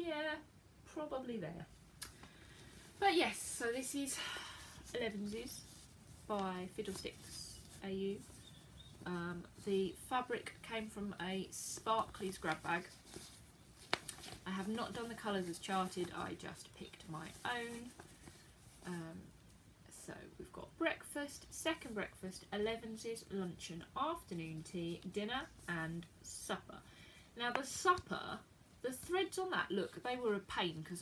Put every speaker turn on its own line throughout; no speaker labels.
yeah, probably there. But yes, so this is 11s by Fiddlesticks AU. The fabric came from a Sparkly's grab bag. I have not done the colours as charted, I just picked my own. So we've got breakfast, second breakfast, 11s, luncheon, afternoon tea, dinner and supper. Now the supper, the threads on that, look, they were a pain because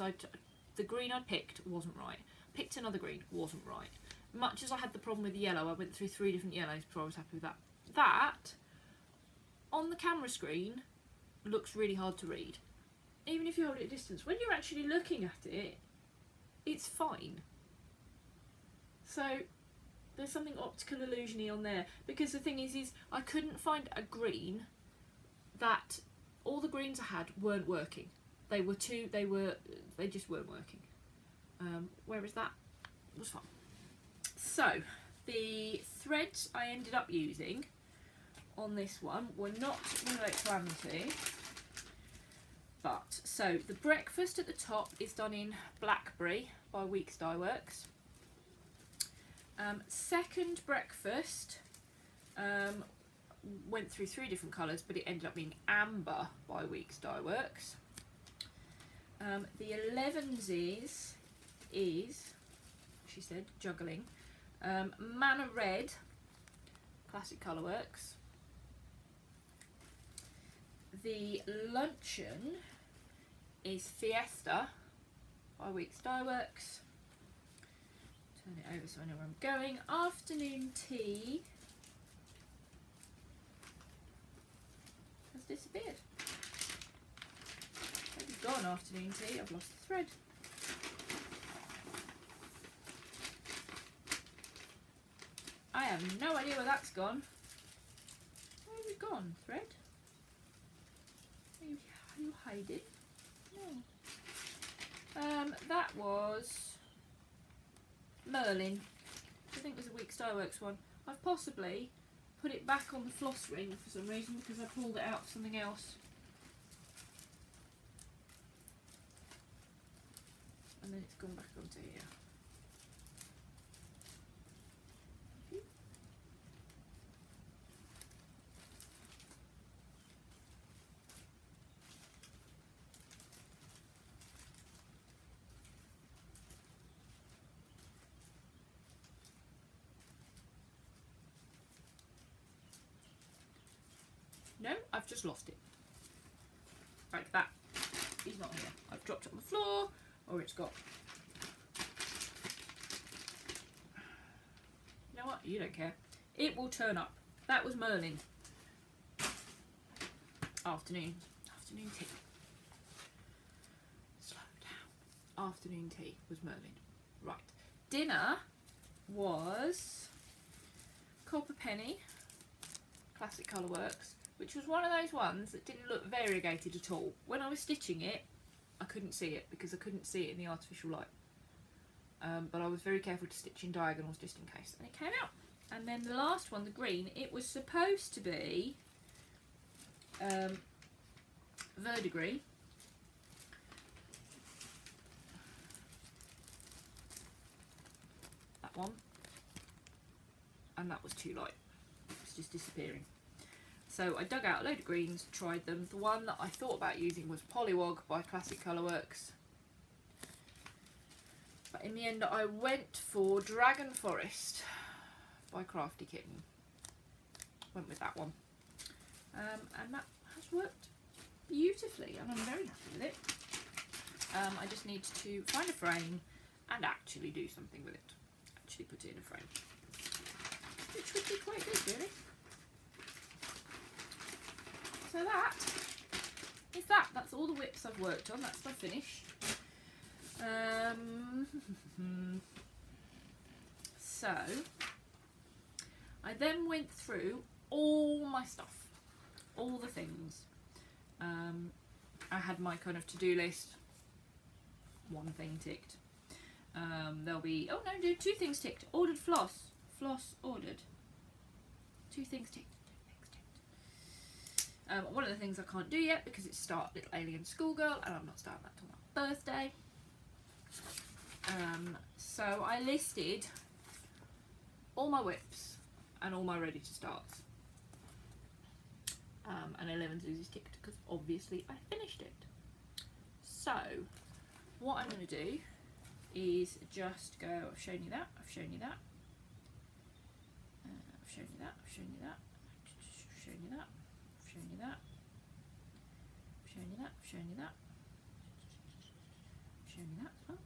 the green I picked wasn't right. Picked another green, wasn't right. Much as I had the problem with the yellow, I went through 3 different yellows before I was happy with that. That, on the camera screen, looks really hard to read. Even if you hold it at distance, when you're actually looking at it, it's fine. So there's something optical illusion-y on there, because the thing is I couldn't find a green that all the greens I had weren't working. They just weren't working. Whereas that was fine. So the threads I ended up using on this one were not what I planned to. But, so the breakfast at the top is done in Blackberry by Weeks Dye Works. Second breakfast went through 3 different colours, but it ended up being Amber by Weeks Dye Works. The 11s is, she said, juggling. Manna Red, Classic Colourworks. The luncheon is Fiesta by Weeks Dye Works. Turn it over so I know where I'm going. Afternoon tea has disappeared. Where's it gone, afternoon tea? I've lost the thread. I have no idea where that's gone. Where has it gone, thread? Are you hiding? No. That was Merlin. I think it was a Weeks Dye Works one. I've possibly put it back on the floss ring for some reason because I pulled it out for something else. And then it's gone back onto here. No, I've just lost it. Like that. He's not here. I've dropped it on the floor, or it's got... You know what? You don't care. It will turn up. That was Merlin. Afternoon tea. Slow down. Afternoon tea was Merlin. Right. Dinner was Copper Penny, Classic Colourworks, which was one of those ones that didn't look variegated at all. When I was stitching it, I couldn't see it because I couldn't see it in the artificial light. But I was very careful to stitch in diagonals just in case. And it came out. And then the last one, the green, it was supposed to be verdigris. That one. And that was too light. It was just disappearing. So I dug out a load of greens, tried them. The one that I thought about using was Polywog by Classic Colourworks. But in the end I went for Dragon Forest by Crafty Kitten. Went with that one. And that has worked beautifully and I'm very happy with it. I just need to find a frame and actually do something with it. Actually put it in a frame. Which would be quite good, really. So that is that. That's all the whips I've worked on. That's my finish. So I then went through all my stuff, all the things. I had my kind of to-do list. One thing ticked. There'll be, oh no, 2 things ticked. Ordered floss ordered. 2 things ticked. One of the things I can't do yet because it's Start Little Alien Schoolgirl and I'm not starting that till my birthday. So I listed all my whips and all my ready to starts. And 11 Susie's ticked because obviously I finished it. So what I'm going to do is just go, I've shown you that, I've shown you that, I've shown you that, I've shown you that, I've shown you that, I've shown you that, I've shown you that, I've shown you that, I've shown you that as well.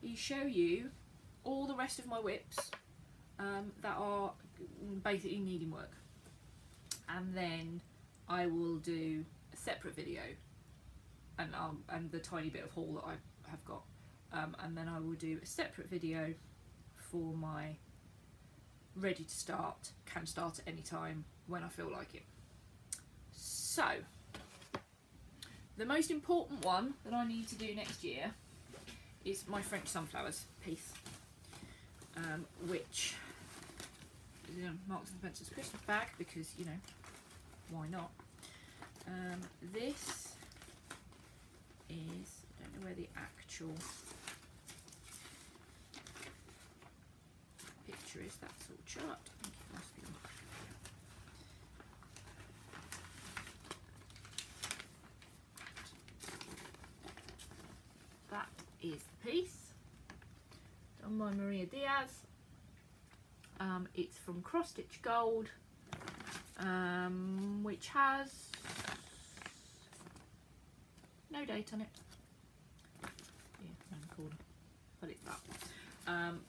You show you all the rest of my whips that are basically needing work, and then I will do a separate video and the tiny bit of haul that I have got, and then I will do a separate video for my ready to start, can start at any time when I feel like it. So the most important one that I need to do next year is my French sunflowers piece, which is in Marks and Spencer's Christmas bag because, you know, why not? This is, I don't know where the actual picture is, that's all chart. I think it must be on. That is the piece done by Maria Diaz. It's from Cross Stitch Gold, which has no date on it. Yeah, no corner, but it's that.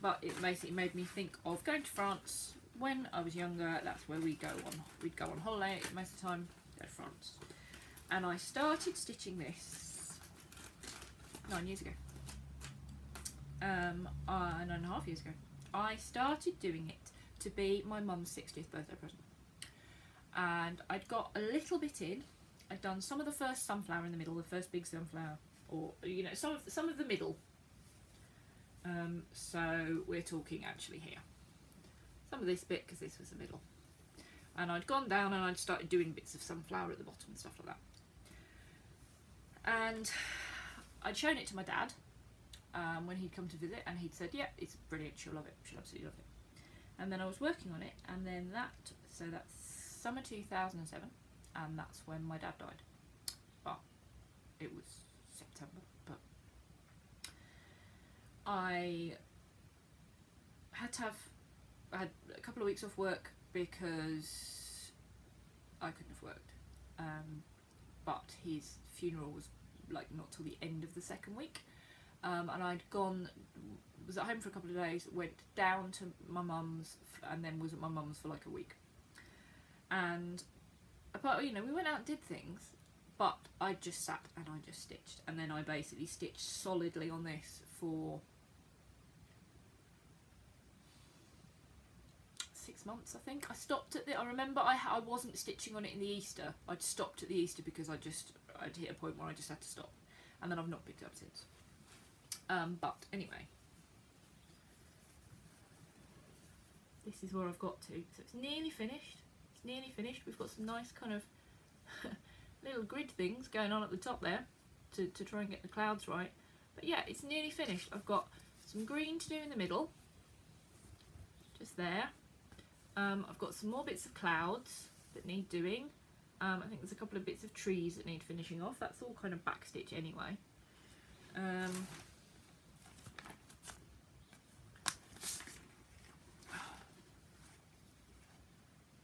But it basically made me think of going to France when I was younger. That's where we'd go on holiday most of the time, go to France. And I started stitching this 9 years ago. 9.5 years ago. I started doing it to be my mum's 60th birthday present. And I'd got a little bit in. I'd done some of the first sunflower in the middle, the first big sunflower, or, you know, some of the middle. So we're talking actually here. Some of this bit, because this was the middle. And I'd gone down and I'd started doing bits of sunflower at the bottom and stuff like that. And I'd shown it to my dad when he'd come to visit, and he'd said, yeah, it's brilliant, she'll love it, she'll absolutely love it. And then I was working on it, and then so that's summer 2007, and that's when my dad died. Well, it was September, but I had a couple of weeks off work because I couldn't have worked, but his funeral was like not till the end of the second week, and was at home for a couple of days, went down to my mum's, and then was at my mum's for like a week. And apart, you know, we went out and did things, but I just sat and I just stitched, and then I basically stitched solidly on this for 6 months, I think. I stopped at I remember I wasn't stitching on it in the Easter. I'd stopped at the Easter because I'd hit a point where I just had to stop, and then I've not picked it up since. But anyway, this is where I've got to. So it's nearly finished. It's nearly finished. We've got some nice kind of little grid things going on at the top there to try and get the clouds right. But yeah, it's nearly finished. I've got some green to do in the middle, just there. I've got some more bits of clouds that need doing. I think there's a couple of bits of trees that need finishing off. That's all kind of backstitch anyway.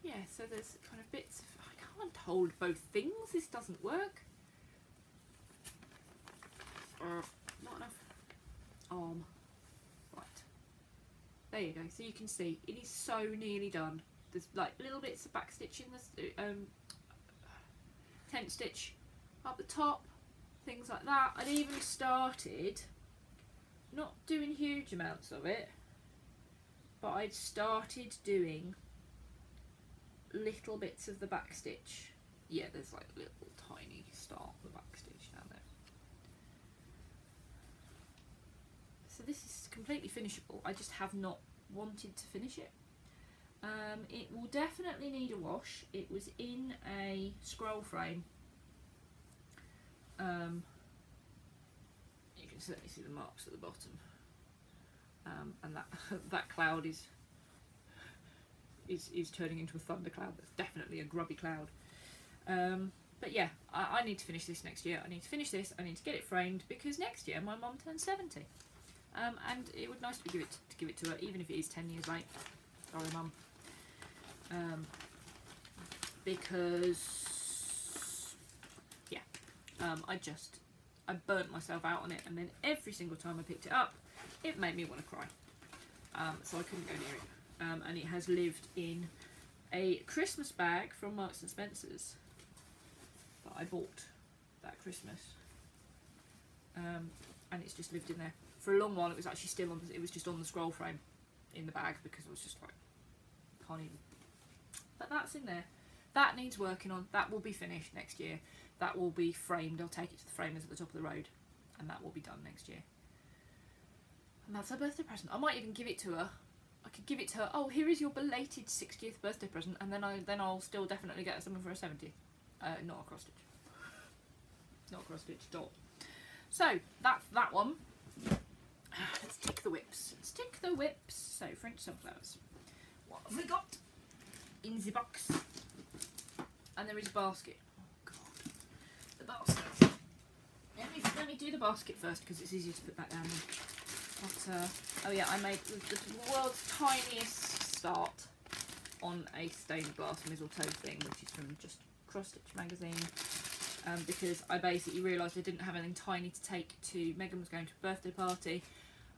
Yeah, so there's kind of bits of, I can't hold both things, this doesn't work. Not enough arm. Right, there you go. So you can see it is so nearly done. There's like little bits of backstitch in this tent stitch up the top, things like that. I'd even started, not doing huge amounts of it, but I'd started doing little bits of the backstitch. Yeah, there's like little tiny start of the backstitch down there. So this is completely finishable. I just have not wanted to finish it. It will definitely need a wash. It was in a scroll frame. You can certainly see the marks at the bottom, and that that cloud is turning into a thunder cloud. That's definitely a grubby cloud. But yeah, I need to finish this next year. I need to finish this. I need to get it framed because next year my mum turns 70, and it would be nice to give it to her, even if it is 10 years late. Sorry, mum. Because yeah, I burnt myself out on it, and then every single time I picked it up, it made me want to cry. So I couldn't go near it. And it has lived in a Christmas bag from Marks and Spencer's that I bought that Christmas, and it's just lived in there for a long while. It was actually still on. It was just on the scroll frame in the bag because I was just like, can't even. But that's in there. That needs working on. That will be finished next year. That will be framed. I'll take it to the framers at the top of the road, and that will be done next year. And that's her birthday present. I might even give it to her. I could give it to her. Oh, here is your belated 60th birthday present, and then I'll still definitely get her something for her 70th. Not a cross stitch. Not a cross stitch dot. So that's that one. Let's tick the whips. Let's tick the whips. So French sunflowers. What have we got in the box? And there is a basket. Oh god, the basket. Let me do the basket first because it's easier to put that down. But, oh yeah, I made the world's tiniest start on a stained glass mistletoe thing, which is from just Cross Stitch magazine, because I basically realised I didn't have anything tiny to take to. Megan was going to a birthday party,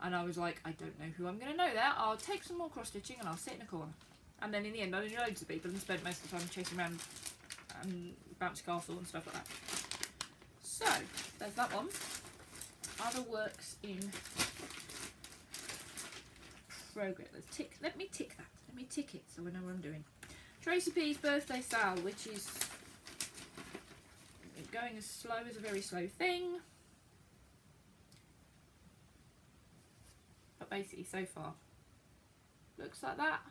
and I was like, I don't know who I'm going to know there. I'll take some more cross stitching and I'll sit in a corner. And then in the end, I knew loads of people and spent most of the time chasing around Bouncy Castle and stuff like that. So there's that one. Other works in progress. Let me tick that. Let me tick it so I know what I'm doing. Tracy P's birthday sale, which is going as slow as a very slow thing. But basically, so far, looks like that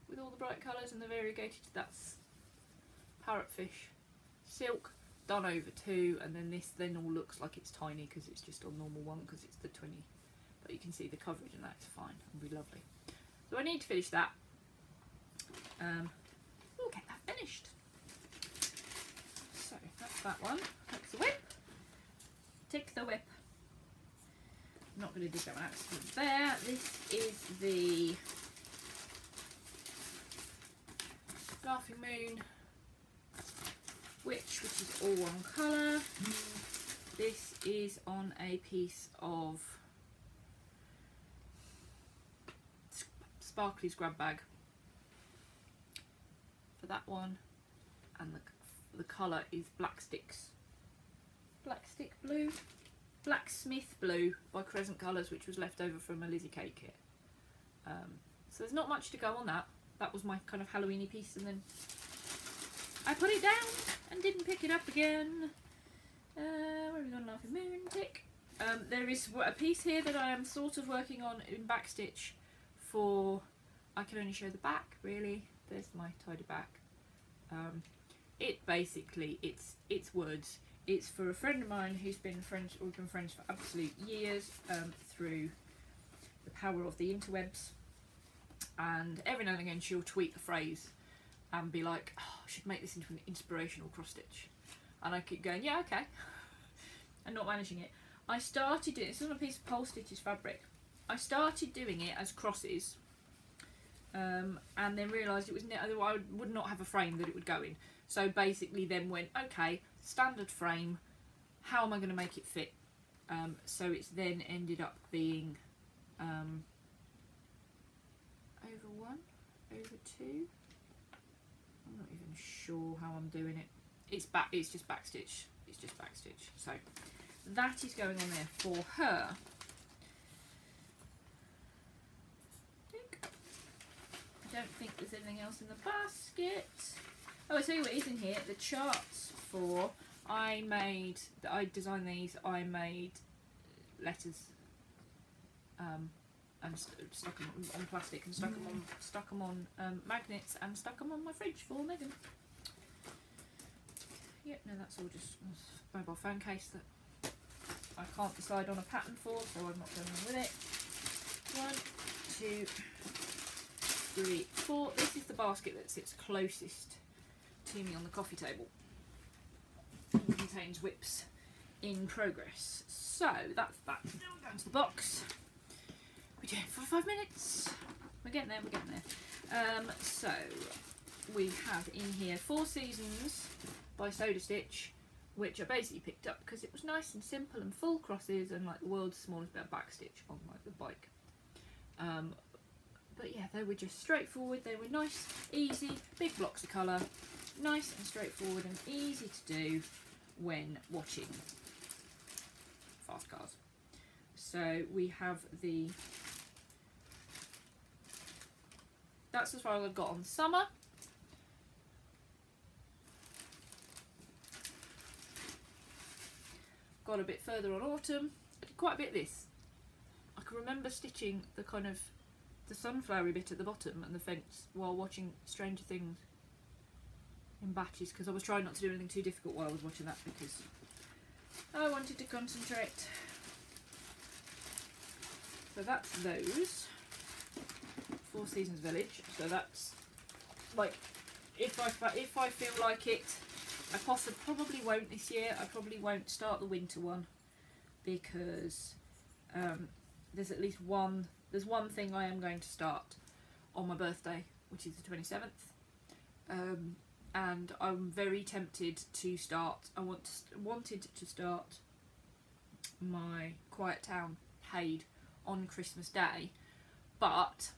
with all the bright colours and the variegated. That's parrotfish silk done over 2, and then this then all looks like it's tiny because it's just on normal 1 because it's the 20. But you can see the coverage and that's fine. It'll be lovely. So I need to finish that. We'll get that finished. So that's that one. That's the whip. Tick the whip. I'm not going to dig that one out. It's there. This is the Laughing Moon which is all one colour. This is on a piece of Sparkly's grab bag for that one, and the colour is Blackstick Blue, Blacksmith Blue by Crescent Colours, which was left over from a Lizzie Kate kit. So there's not much to go on that. That was my kind of Halloweeny piece, and then I put it down and didn't pick it up again. Where have we gone? Laughing Moon, tick. There is a piece here that I am sort of working on in backstitch for, I can only show the back really. There's my tidy back. It basically, it's words. It's for a friend of mine who's been friends, we've been friends for absolute years, through the power of the interwebs. And every now and again she'll tweet a phrase and be like, oh, I should make this into an inspirational cross stitch. And I keep going, yeah, okay, and not managing it. I started doing, this is on a piece of Pole Stitches fabric. I started doing it as crosses, and then realised it was I would not have a frame that it would go in. So basically then went, okay, standard frame, how am I going to make it fit? So it's then ended up being over 1, over 2. I'm not even sure how I'm doing it. It's just backstitch. It's just backstitch. So that is going on there for her. I don't think there's anything else in the basket. Oh, I tell you what is in here. The charts for, I designed these. I made letters and stuck them on plastic and stuck them on magnets and stuck them on my fridge for Megan. Yep, no, that's all just a mobile phone case that I can't decide on a pattern for, so I'm not going with it. 1, 2, 3, 4. This is the basket that sits closest to me on the coffee table. It contains whips in progress. So that's that. Now we're going to the box. We're doing it for 5 minutes. We're getting there, we're getting there. So we have in here 4 Seasons by Soda Stitch, which I basically picked up because it was nice and simple and full crosses and like the world's smallest bit of backstitch on like the bike. But yeah, they were just straightforward. They were nice, easy, big blocks of colour, nice and straightforward and easy to do when watching fast cars. So we have that's as far as I've got on summer. Got a bit further on autumn. I did quite a bit of this. I can remember stitching the kind of the sunflowery bit at the bottom and the fence while watching Stranger Things in batches, because I was trying not to do anything too difficult while I was watching that because I wanted to concentrate. So that's those 4 Seasons Village. So that's like if I feel like it, I probably won't this year. I probably won't start the winter one because there's at least one. There's one thing I am going to start on my birthday, which is the 27th, and I'm very tempted to start. I wanted to start my Quiet Town Haid on Christmas Day, but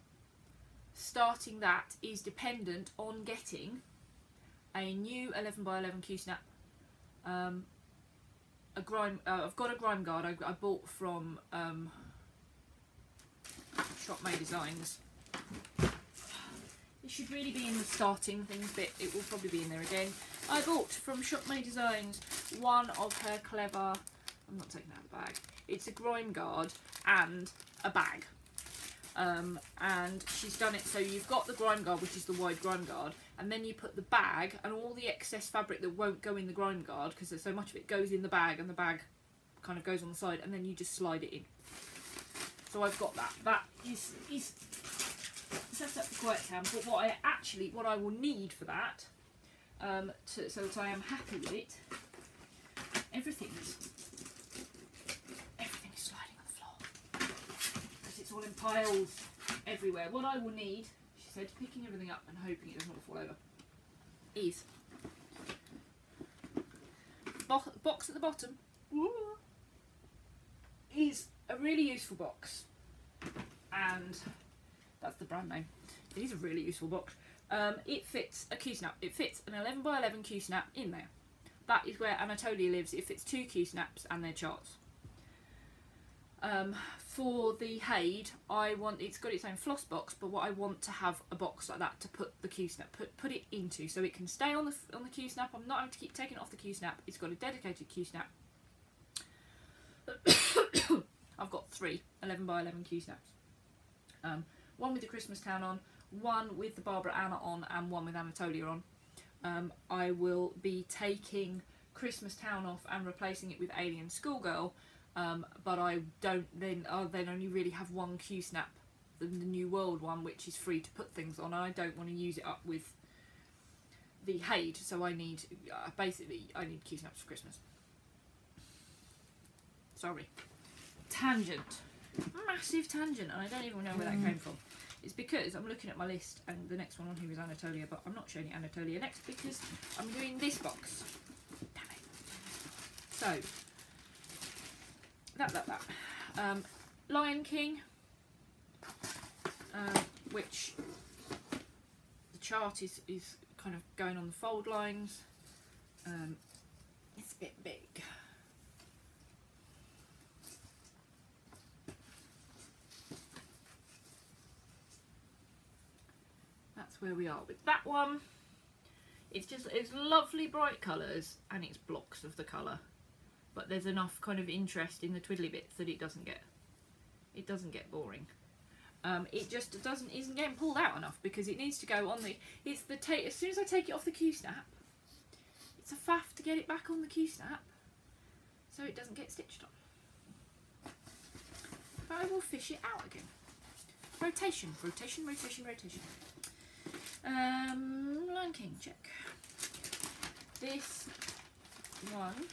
starting that is dependent on getting a new 11 by 11 Q-snap. I've got a grime guard I bought from Shop Made Designs. It should really be in the starting things bit. It will probably be in there again. I bought from Shop Made Designs one of her clever, I'm not taking out the bag, it's a grime guard and a bag. And she's done it so you've got the grime guard, which is the wide grime guard, and then you put the bag and all the excess fabric that won't go in the grime guard because there's so much of it goes in the bag, and the bag kind of goes on the side, and then you just slide it in. So I've got that. That is set up for Quiet Town. But what I will need for that, so that I am happy with it, everything's sliding on the floor because it's all in piles everywhere. What I will need, she said, picking everything up and hoping it does not fall over, is box at the bottom. Is a really useful box, and that's the brand name. It is a really useful box. It fits a Q-snap. It fits an 11 by 11 Q-snap in there. That is where Anatolia lives. It fits 2 Q-snaps and their charts. For the Haid, it's got its own floss box, but what I want to have a box like that to put the Q-snap, put it into, so it can stay on the Q-snap. I'm not having to keep taking it off the Q-snap. It's got a dedicated Q-snap. I've got 3 11 by 11 Q-snaps. One with the Christmas Town on, one with the Barbara Anna on, and one with Anatolia on. I will be taking Christmas Town off and replacing it with Alien Schoolgirl, but I'll then only really have one Q-snap, the New World one, which is free to put things on. I don't want to use it up with the Haid, so I need I need Q-snaps for Christmas. Sorry. Tangent. Massive tangent, and I don't even know where that came from. It's because I'm looking at my list and the next one on here is Anatolia, but I'm not showing you Anatolia next because I'm doing this box. Damn it. So, that. Lion King, which the chart is kind of going on the fold lines. It's a bit big. Where we are with that one. It's lovely bright colours and it's blocks of the colour, but there's enough kind of interest in the twiddly bits that it doesn't get boring. It just isn't getting pulled out enough because it needs to go on the, as soon as I take it off the Q-snap, it's a faff to get it back on the Q-snap so it doesn't get stitched on. But I will fish it out again. Rotation, rotation, rotation, rotation. Lion King, check. This one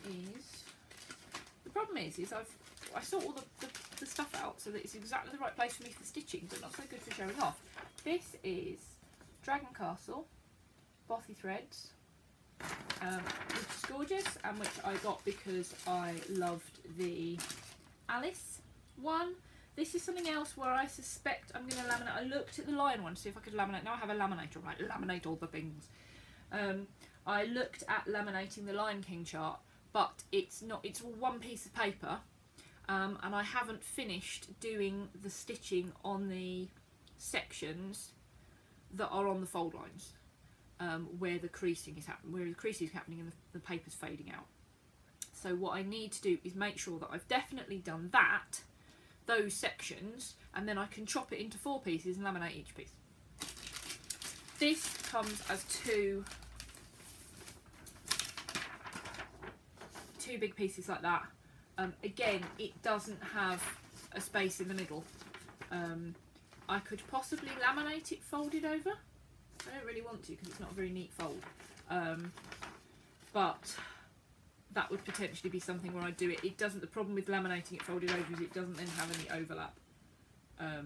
is, the problem is I sort all the stuff out so that it's exactly the right place for me for stitching, but not so good for showing off. This is Dragon Castle, Bothy Threads, which is gorgeous and which I got because I loved the Alice one. This is something else where I suspect I'm going to laminate. I looked at the lion one to see if I could laminate. Now I have a laminator, right? Laminate all the things. I looked at laminating the Lion King chart, but it's not. It's all one piece of paper, and I haven't finished doing the stitching on the sections that are on the fold lines, where the creasing is happening, and the paper's fading out. So what I need to do is make sure that I've definitely done those sections, and then I can chop it into 4 pieces and laminate each piece. This comes as two big pieces like that. Again, it doesn't have a space in the middle. I could possibly laminate it folded over. I don't really want to because it's not a very neat fold, but that would potentially be something where I do it. It doesn't. The problem with laminating it folded over is it doesn't then have any overlap. I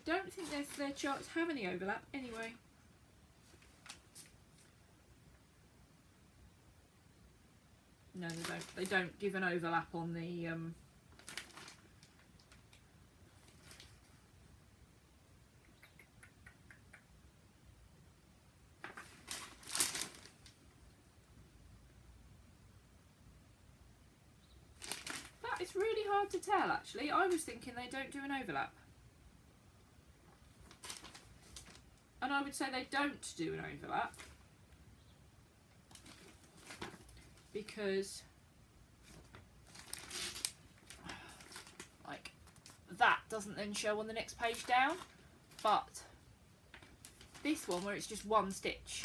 don't think their charts have any overlap anyway. No, they don't. They don't give an overlap on the. That is really hard to tell, actually. I was thinking they don't do an overlap. And I would say they don't do an overlap because like that doesn't then show on the next page down, but this one where it's just one stitch,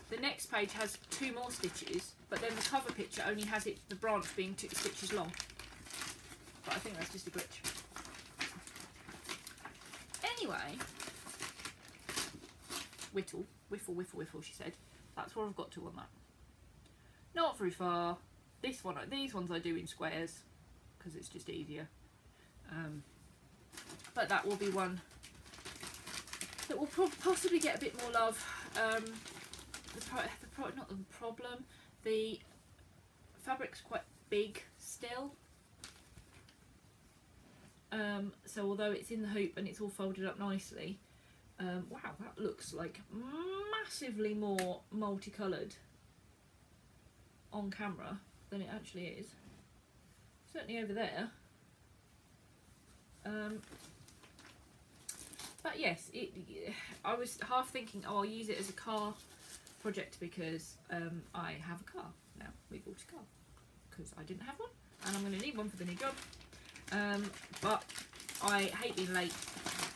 the next page has 2 more stitches, but then the cover picture only has the branch being 2 stitches long. But I think that's just a glitch. Anyway, whiffle, whiffle, whiffle, whiffle, she said. That's where I've got to on that. Not very far. These ones I do in squares because it's just easier. But that will be one that will possibly get a bit more love. Not the problem. The fabric's quite big still. So although it's in the hoop and it's all folded up nicely, wow, that looks like massively more multicoloured on camera than it actually is. Certainly over there. But yes, I was half thinking, oh, I'll use it as a car project because I have a car now. We bought a car because I didn't have one and I'm going to need one for the new job. But I hate being late,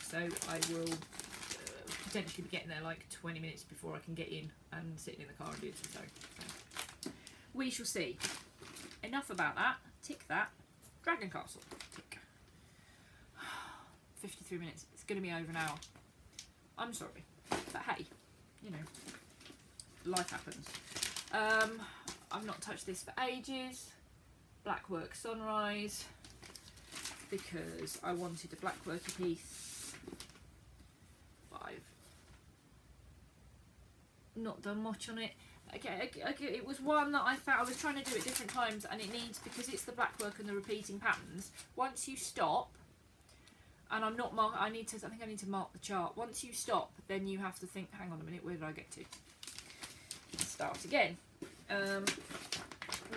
so I will potentially be getting there like 20 minutes before I can get in and sitting in the car and doing some sewing. So we shall see. Enough about that. Tick that. Dragon Castle. Tick. 53 minutes. It's going to be over an hour. I'm sorry, but hey, you know, life happens. I've not touched this for ages. Blackwork Sunrise, because I wanted a blackworky piece, but I've not done much on it. Okay, it was one that I found I was trying to do at different times, and it needs, because it's the blackwork and the repeating patterns, once you stop, and I'm not mark, I think I need to mark the chart. Once you stop, then you have to think, hang on a minute, where did I get to? Start again.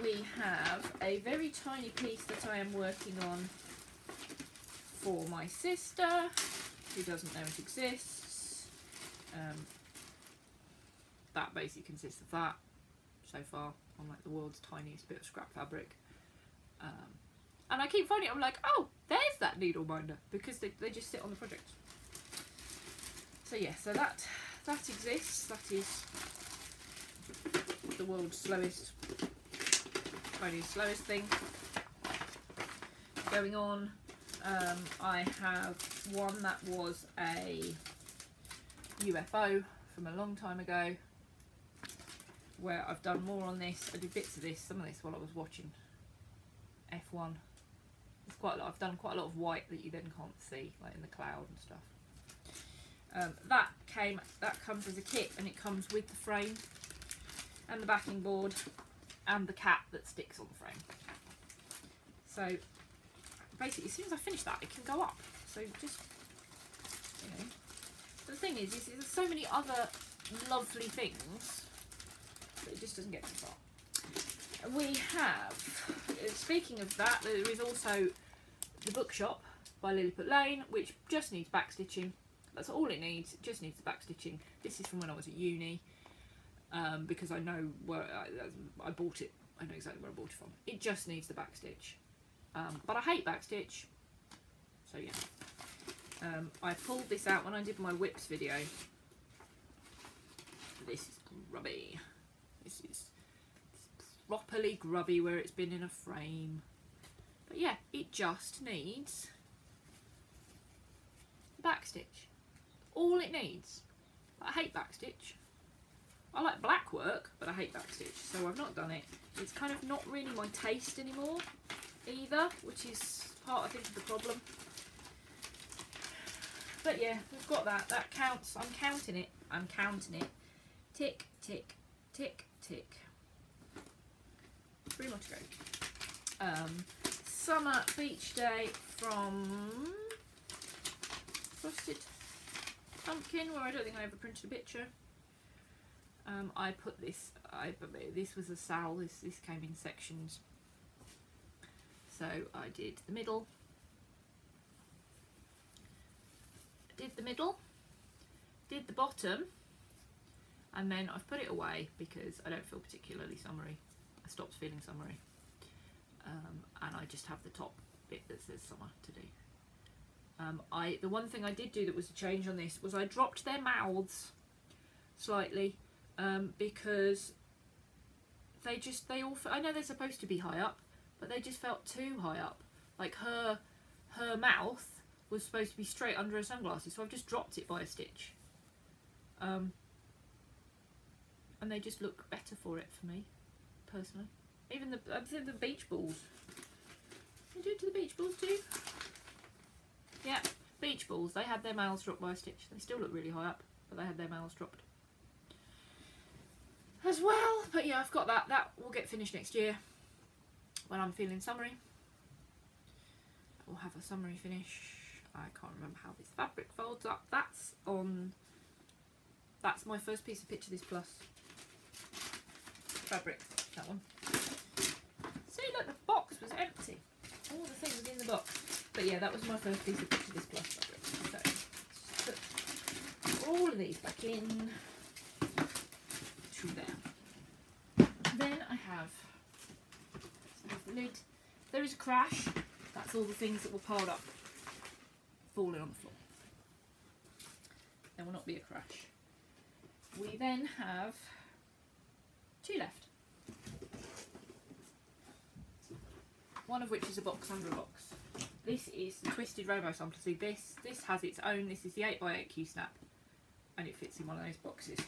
We have a very tiny piece that I am working on for my sister, who doesn't know it exists. That basically consists of that so far on like the world's tiniest bit of scrap fabric. And I keep finding it, I'm like, oh, there's that needle minder, because they just sit on the project. So yeah, so that exists. That is the world's slowest, slowest thing going on. I have one that was a UFO from a long time ago, where I've done more on this. I did bits of this, some of this while I was watching F1. It's quite a lot. I've done quite a lot of white that you then can't see, like in the cloud and stuff. That comes as a kit, and it comes with the frame and the backing board and the cap that sticks on the frame. So basically, as soon as I finish that, it can go up. So just, you know. But the thing is there's so many other lovely things that it just doesn't get too far. And we have, speaking of that, there is also the bookshop by Lilliput Lane, which just needs backstitching. That's all it needs. It just needs the backstitching. This is from when I was at uni, because I know where I bought it. I know exactly where I bought it from. It just needs the backstitch. But I hate backstitch, so yeah. I pulled this out when I did my whips video. This is grubby. This is properly grubby where it's been in a frame. But yeah, it just needs backstitch. All it needs. I hate backstitch. I like black work, but I hate backstitch, so I've not done it. It's kind of not really my taste anymore either, which is part, I think, of the problem. But yeah, we've got that. That counts. I'm counting it. I'm counting it. Tick, tick, tick, tick. 3 more to go. Summer beach day from Frosted Pumpkin, where I don't think I ever printed a picture. I put this. This was a sal. This came in sections. So I did the middle. Did the bottom, and then I've put it away because I don't feel particularly summery. I stopped feeling summery, and I just have the top bit that says summer to do. The one thing I did do that was a change on this was I dropped their mouths slightly, because they all, I know they're supposed to be high up, but they just felt too high up. Like her mouth was supposed to be straight under her sunglasses, so I've just dropped it by a stitch. And they just look better for it for me, personally. Even the beach balls. You do it to the beach balls too? Yeah, beach balls. They had their mouths dropped by a stitch. They still look really high up, but they had their mouths dropped as well. But yeah, I've got that. That will get finished next year when I'm feeling summery. We'll have a summery finish. I can't remember how this fabric folds up. That's my first piece of Picture This Plus fabric, that one. See, look, the box was empty. All the things in the box. But yeah, that was my first piece of Picture This Plus fabric. So put all of these back in to there. Then I have the lid. There is a crash. That's all the things that were piled up, falling on the floor. There will not be a crash. We then have 2 left. One of which is a box under a box. This is the Twisted Rainbow Sampler. See, this has its own. This is the 8x8 Q-snap, and it fits in one of those boxes.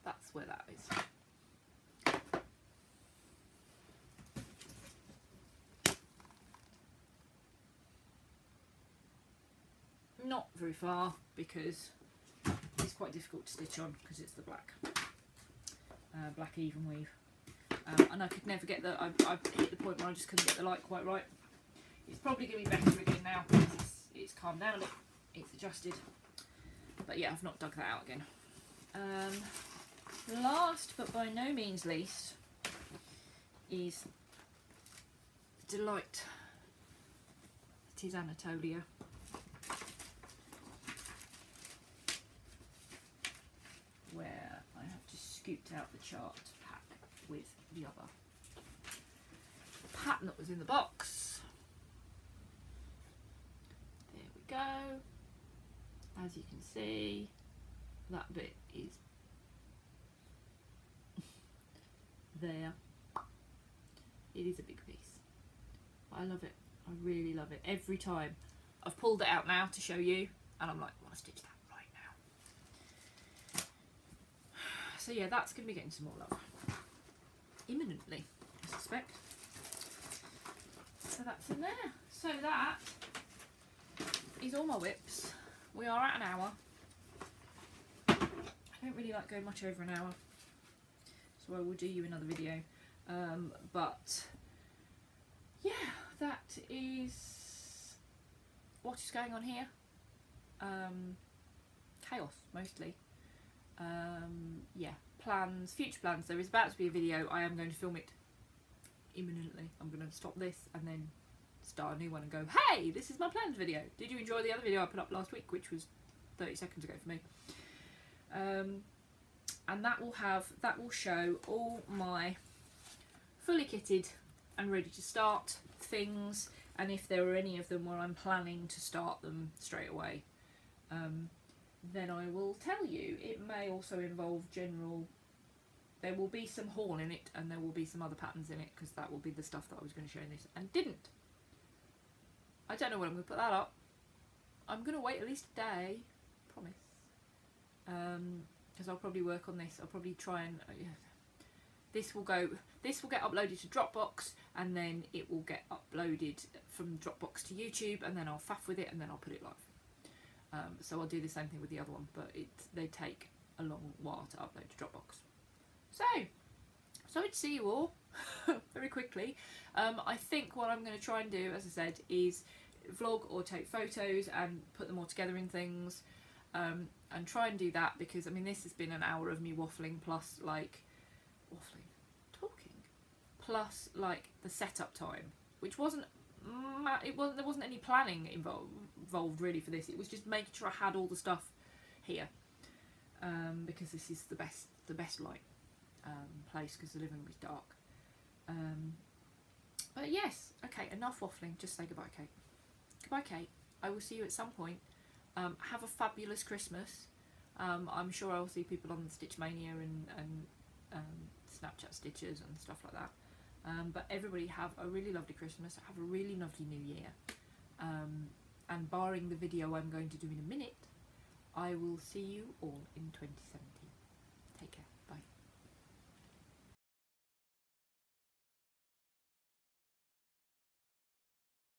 That's where that is. Not very far, because it's quite difficult to stitch on because it's the black even weave, and I could never get the. I hit the point where I just couldn't get the light quite right. It's probably going to be better again now because it's calmed down a bit. It's adjusted, but yeah, I've not dug that out again. Last but by no means least is Delight. It is Anatolia. Where I have just scooped out the chart pack with the other pattern that was in the box. There we go. As you can see, that bit is there. It is a big piece. I love it. I really love it. Every time I've pulled it out now to show you, and I'm like, I want to stitch that right now. So yeah, that's going to be getting some more love imminently, I suspect. So that's in there. So that is all my whips. We are at an hour. I don't really like going much over an hour, so I will do you another video. But yeah, that is what is going on here. Chaos mostly. Yeah, plans, future plans. There is about to be a video. I am going to film it imminently. I'm going to stop this and then start a new one and go, hey, this is my planned video. Did you enjoy the other video I put up last week, which was 30 seconds ago for me? And that will show all my fully kitted and ready to start things, and if there are any of them where I'm planning to start them straight away, then I will tell you. It may also involve general, there will be some haul in it and there will be some other patterns in it, because that will be the stuff that I was going to show in this and didn't. I don't know when I'm going to put that up. I'm going to wait at least a day, promise, because I'll probably work on this. I'll probably try and this will get uploaded to Dropbox, and then it will get uploaded from Dropbox to YouTube, and then I'll faff with it, and then I'll put it live. So I'll do the same thing with the other one, but they take a long while to upload to Dropbox. So, sorry to see you all very quickly. I think what I'm going to try and do, as I said, is vlog or take photos and put them all together in things, and try and do that, because I mean this has been an hour of me waffling plus like talking plus like the setup time, which wasn't there wasn't any planning involved really for this. It was just making sure I had all the stuff here, because this is the best light place, because the living room is dark. But yes, okay, enough waffling. Just say goodbye, Kate. Goodbye, Kate. I will see you at some point. Have a fabulous Christmas. I'm sure I will see people on Stitch Mania and Snapchat stitches and stuff like that. But everybody have a really lovely Christmas. Have a really lovely New Year. And barring the video I'm going to do in a minute, I will see you all in 2017. Take care.